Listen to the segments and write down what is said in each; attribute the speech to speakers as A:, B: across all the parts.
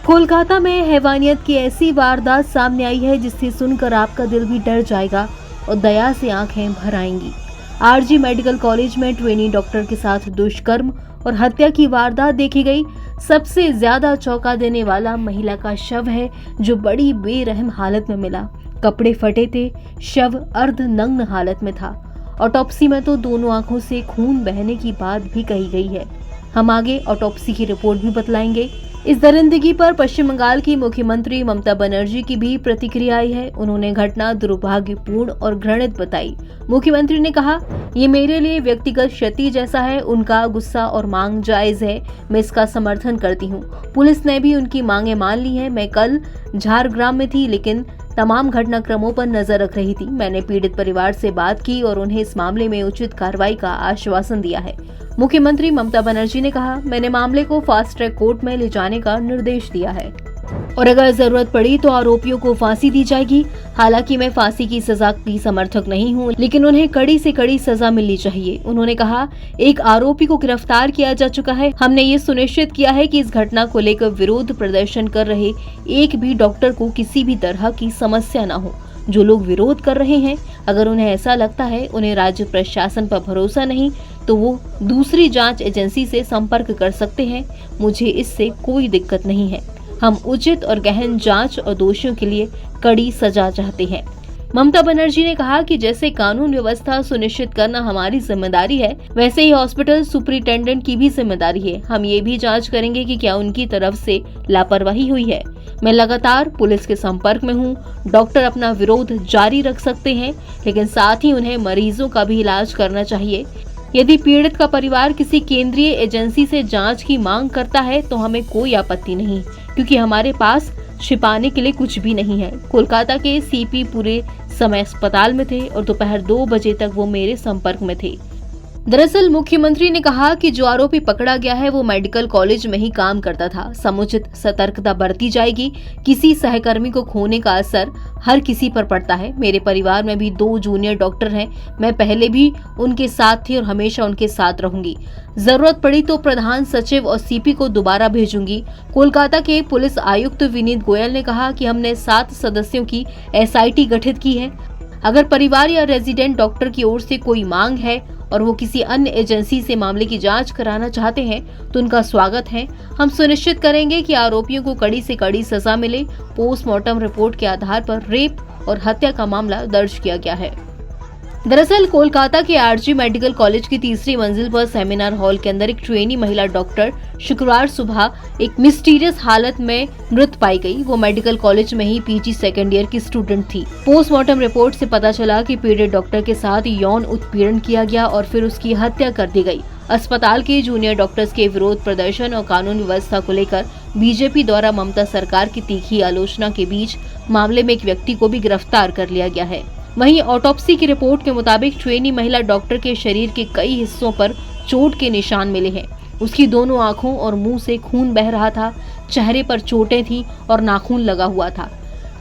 A: कोलकाता में हैवानियत की ऐसी वारदात सामने आई है जिससे सुनकर आपका दिल भी डर जाएगा और दया से आंखें भर आएंगी। आरजी मेडिकल कॉलेज में ट्रेनी डॉक्टर के साथ दुष्कर्म और हत्या की वारदात देखी गई। सबसे ज्यादा चौंका देने वाला महिला का शव है जो बड़ी बेरहम हालत में मिला। कपड़े फटे थे, शव अर्धनग्न हालत में था। ऑटोप्सी में तो दोनों आंखों से खून बहने की बात भी कही गई है। हम आगे ऑटोप्सी की रिपोर्ट भी बतलाएंगे। इस दरिंदगी पर पश्चिम बंगाल की मुख्यमंत्री ममता बनर्जी की भी प्रतिक्रिया आई है। उन्होंने घटना दुर्भाग्यपूर्ण और घृणित बताई। मुख्यमंत्री ने कहा, ये मेरे लिए व्यक्तिगत क्षति जैसा है। उनका गुस्सा और मांग जायज है, मैं इसका समर्थन करती हूँ। पुलिस ने भी उनकी मांगे मान ली है। मैं कल झारग्राम में थी, लेकिन तमाम घटनाक्रमों पर नजर रख रही थी। मैंने पीड़ित परिवार से बात की और उन्हें इस मामले में उचित कार्रवाई का आश्वासन दिया है। मुख्यमंत्री ममता बनर्जी ने कहा, मैंने मामले को फास्ट ट्रैक कोर्ट में ले जाने का निर्देश दिया है और अगर जरूरत पड़ी तो आरोपियों को फांसी दी जाएगी। हालांकि मैं फांसी की सजा की समर्थक नहीं हूं, लेकिन उन्हें कड़ी से कड़ी सजा मिलनी चाहिए। उन्होंने कहा, एक आरोपी को गिरफ्तार किया जा चुका है। हमने ये सुनिश्चित किया है कि इस घटना को लेकर विरोध प्रदर्शन कर रहे एक भी डॉक्टर को किसी भी तरह की समस्या न हो। जो लोग विरोध कर रहे हैं, अगर उन्हें ऐसा लगता है उन्हें राज्य प्रशासन पर भरोसा नहीं, तो वो दूसरी जांच एजेंसी से संपर्क कर सकते हैं। मुझे इससे कोई दिक्कत नहीं है। हम उचित और गहन जांच और दोषियों के लिए कड़ी सजा चाहते हैं। ममता बनर्जी ने कहा कि जैसे कानून व्यवस्था सुनिश्चित करना हमारी जिम्मेदारी है, वैसे ही हॉस्पिटल सुपरिटेंडेंट की भी जिम्मेदारी है। हम ये भी जांच करेंगे कि क्या उनकी तरफ से लापरवाही हुई है। मैं लगातार पुलिस के संपर्क में हूँ। डॉक्टर अपना विरोध जारी रख सकते हैं, लेकिन साथ ही उन्हें मरीजों का भी इलाज करना चाहिए। यदि पीड़ित का परिवार किसी केंद्रीय एजेंसी से जांच की मांग करता है तो हमें कोई आपत्ति नहीं, क्योंकि हमारे पास छिपाने के लिए कुछ भी नहीं है। कोलकाता के सीपी पूरे समय अस्पताल में थे और दोपहर 2 बजे तक वो मेरे संपर्क में थे। दरअसल मुख्यमंत्री ने कहा कि जो आरोपी पकड़ा गया है वो मेडिकल कॉलेज में ही काम करता था। समुचित सतर्कता बरती जाएगी। किसी सहकर्मी को खोने का असर हर किसी पर पड़ता है। मेरे परिवार में भी 2 जूनियर डॉक्टर हैं। मैं पहले भी उनके साथ थी और हमेशा उनके साथ रहूंगी। जरूरत पड़ी तो प्रधान सचिव और सीपी को दोबारा भेजूंगी। कोलकाता के पुलिस आयुक्त विनीत गोयल ने कहा कि हमने 7 सदस्यों की SIT गठित की है। अगर परिवार या रेजिडेंट डॉक्टर की ओर से कोई मांग है और वो किसी अन्य एजेंसी से मामले की जांच कराना चाहते हैं तो उनका स्वागत है। हम सुनिश्चित करेंगे कि आरोपियों को कड़ी से कड़ी सजा मिले। पोस्टमार्टम रिपोर्ट के आधार पर रेप और हत्या का मामला दर्ज किया गया है। दरअसल कोलकाता के आरजी मेडिकल कॉलेज की 3री मंजिल पर सेमिनार हॉल के अंदर एक ट्रेनी महिला डॉक्टर शुक्रवार सुबह एक मिस्टीरियस हालत में मृत पाई गई। वो मेडिकल कॉलेज में ही PG सेकेंड ईयर की स्टूडेंट थी। पोस्टमार्टम रिपोर्ट से पता चला कि पीड़ित डॉक्टर के साथ यौन उत्पीड़न किया गया और फिर उसकी हत्या कर दी गई। अस्पताल के जूनियर डॉक्टर्स के विरोध प्रदर्शन और कानून व्यवस्था को लेकर बीजेपी द्वारा ममता सरकार की तीखी आलोचना के बीच मामले में एक व्यक्ति को भी गिरफ्तार कर लिया गया है। वहीं ऑटोप्सी की रिपोर्ट के मुताबिक ट्रेनी महिला डॉक्टर के शरीर के कई हिस्सों पर चोट के निशान मिले हैं। उसकी दोनों आंखों और मुंह से खून बह रहा था। चेहरे पर चोटें थीं और नाखून लगा हुआ था।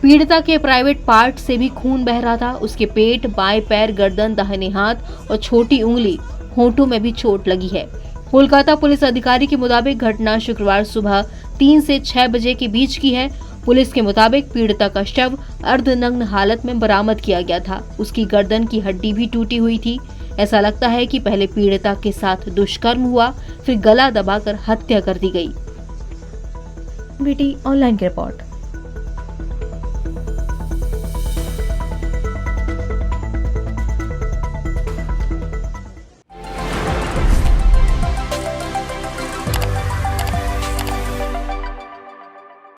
A: पीड़िता के प्राइवेट पार्ट से भी खून बह रहा था। उसके पेट, बाएं पैर, गर्दन, दाहिने हाथ और छोटी उंगली होंठों में भी चोट लगी है। कोलकाता पुलिस अधिकारी के मुताबिक घटना शुक्रवार सुबह 3 से 6 बजे के बीच की है। पुलिस के मुताबिक पीड़िता का शव अर्धनग्न हालत में बरामद किया गया था। उसकी गर्दन की हड्डी भी टूटी हुई थी। ऐसा लगता है कि पहले पीड़िता के साथ दुष्कर्म हुआ, फिर गला दबाकर हत्या कर दी गई। BT ऑनलाइन की रिपोर्ट।